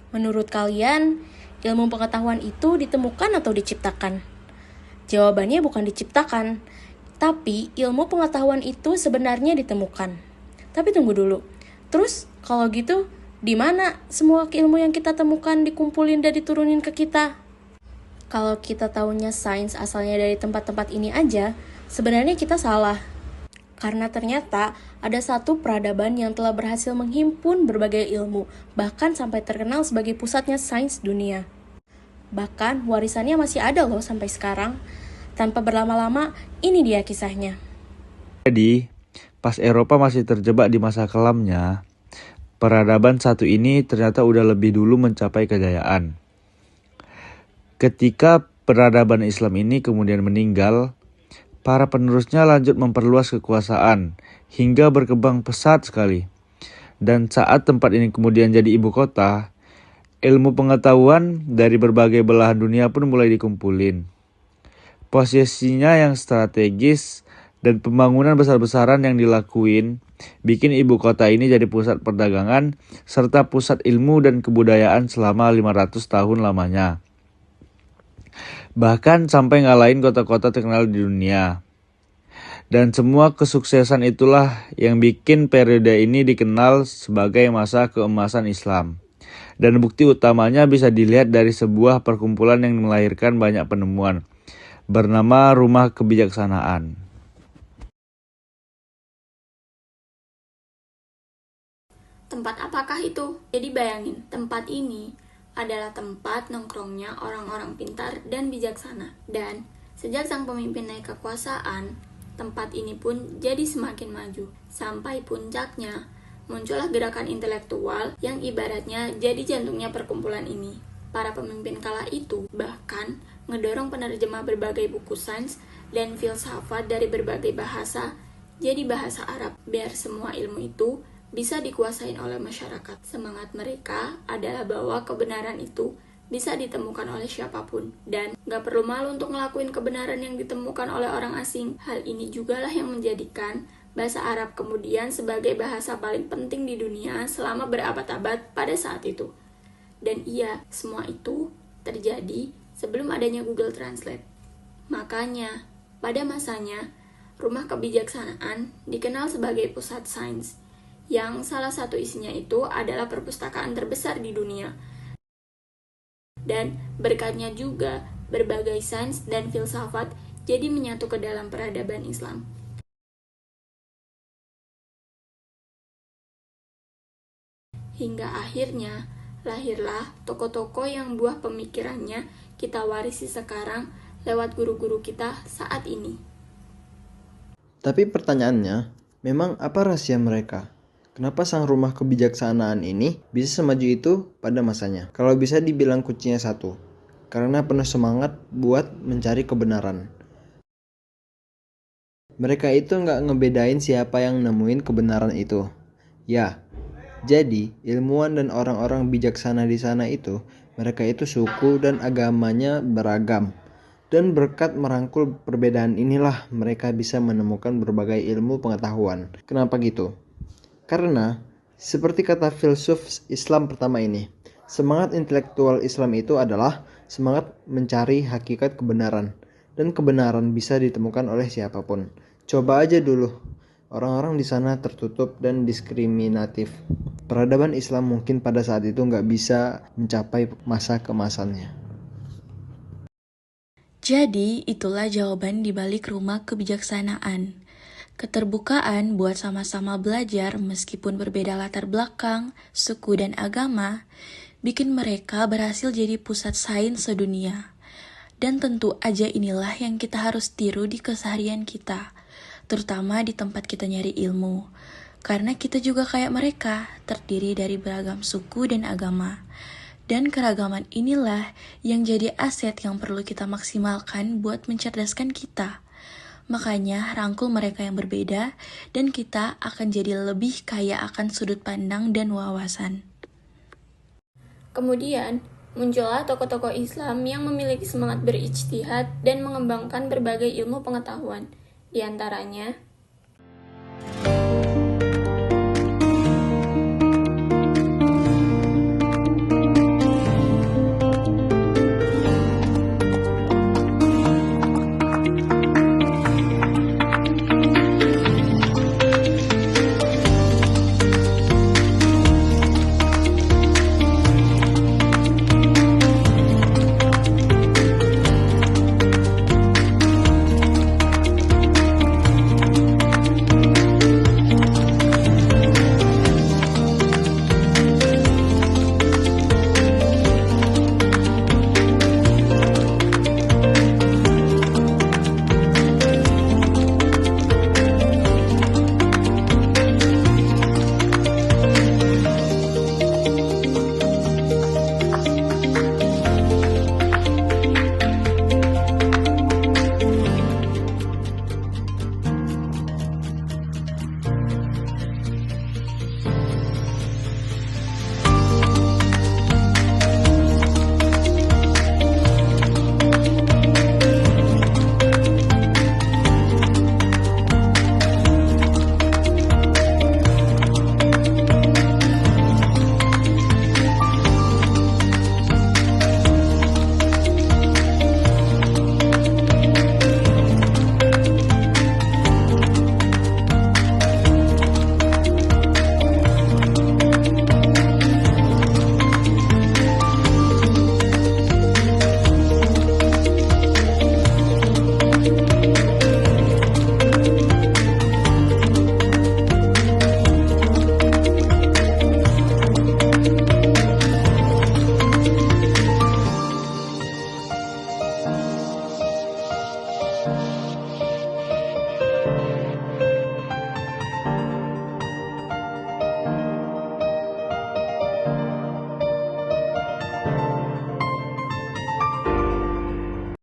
Menurut kalian, ilmu pengetahuan itu ditemukan atau diciptakan? Jawabannya bukan diciptakan, tapi ilmu pengetahuan itu sebenarnya ditemukan. Tapi tunggu dulu. Terus, kalau gitu, di mana semua ilmu yang kita temukan dikumpulin dan diturunin ke kita? Kalau kita tahunya sains asalnya dari tempat-tempat ini aja, sebenarnya kita salah. Karena ternyata ada satu peradaban yang telah berhasil menghimpun berbagai ilmu, bahkan sampai terkenal sebagai pusatnya sains dunia. Bahkan warisannya masih ada loh sampai sekarang. Tanpa berlama-lama, ini dia kisahnya. Jadi, pas Eropa masih terjebak di masa kelamnya, peradaban satu ini ternyata udah lebih dulu mencapai kejayaan. Ketika peradaban Islam ini kemudian meninggal, para penerusnya lanjut memperluas kekuasaan hingga berkembang pesat sekali. Dan saat tempat ini kemudian jadi ibu kota, ilmu pengetahuan dari berbagai belahan dunia pun mulai dikumpulin. Posisinya yang strategis dan pembangunan besar-besaran yang dilakuin bikin ibu kota ini jadi pusat perdagangan serta pusat ilmu dan kebudayaan selama 500 tahun lamanya. Bahkan sampai ngalahin kota-kota terkenal di dunia. Dan semua kesuksesan itulah yang bikin periode ini dikenal sebagai masa keemasan Islam. Dan bukti utamanya bisa dilihat dari sebuah perkumpulan yang melahirkan banyak penemuan, bernama Rumah Kebijaksanaan. Tempat apakah itu? Jadi bayangin, tempat ini adalah tempat nongkrongnya orang-orang pintar dan bijaksana. Dan sejak sang pemimpin naik kekuasaan, tempat ini pun jadi semakin maju. Sampai puncaknya, muncullah gerakan intelektual yang ibaratnya jadi jantungnya perkumpulan ini. Para pemimpin kala itu bahkan ngedorong penerjemah berbagai buku sains dan filsafat dari berbagai bahasa jadi bahasa Arab, biar semua ilmu itu bisa dikuasain oleh masyarakat. Semangat mereka adalah bahwa kebenaran itu bisa ditemukan oleh siapapun, dan gak perlu malu untuk ngelakuin kebenaran yang ditemukan oleh orang asing. Hal ini jugalah yang menjadikan bahasa Arab kemudian sebagai bahasa paling penting di dunia selama berabad-abad pada saat itu. Dan iya, semua itu terjadi sebelum adanya Google Translate. Makanya, pada masanya, Rumah Kebijaksanaan dikenal sebagai pusat sains, yang salah satu isinya itu adalah perpustakaan terbesar di dunia. Dan berkatnya juga berbagai sains dan filsafat jadi menyatu ke dalam peradaban Islam. Hingga akhirnya lahirlah tokoh-tokoh yang buah pemikirannya kita warisi sekarang lewat guru-guru kita saat ini. Tapi pertanyaannya, memang apa rahasia mereka? Kenapa sang rumah kebijaksanaan ini bisa semaju itu pada masanya? Kalau bisa dibilang kuncinya satu, karena penuh semangat buat mencari kebenaran. Mereka itu nggak ngebedain siapa yang nemuin kebenaran itu. Ya, jadi ilmuwan dan orang-orang bijaksana di sana itu, mereka itu suku dan agamanya beragam. Dan berkat merangkul perbedaan inilah mereka bisa menemukan berbagai ilmu pengetahuan. Kenapa gitu? Karena, seperti kata filsuf Islam pertama ini, semangat intelektual Islam itu adalah semangat mencari hakikat kebenaran. Dan kebenaran bisa ditemukan oleh siapapun. Coba aja dulu, orang-orang di sana tertutup dan diskriminatif. Peradaban Islam mungkin pada saat itu nggak bisa mencapai masa keemasannya. Jadi, itulah jawaban di balik Rumah Kebijaksanaan. Keterbukaan buat sama-sama belajar meskipun berbeda latar belakang, suku, dan agama, bikin mereka berhasil jadi pusat sains sedunia. Dan tentu aja inilah yang kita harus tiru di keseharian kita, terutama di tempat kita nyari ilmu. Karena kita juga kayak mereka, terdiri dari beragam suku dan agama. Dan keragaman inilah yang jadi aset yang perlu kita maksimalkan buat mencerdaskan kita. Makanya rangkul mereka yang berbeda dan kita akan jadi lebih kaya akan sudut pandang dan wawasan. Kemudian, muncullah tokoh-tokoh Islam yang memiliki semangat berijtihad dan mengembangkan berbagai ilmu pengetahuan. Di antaranya,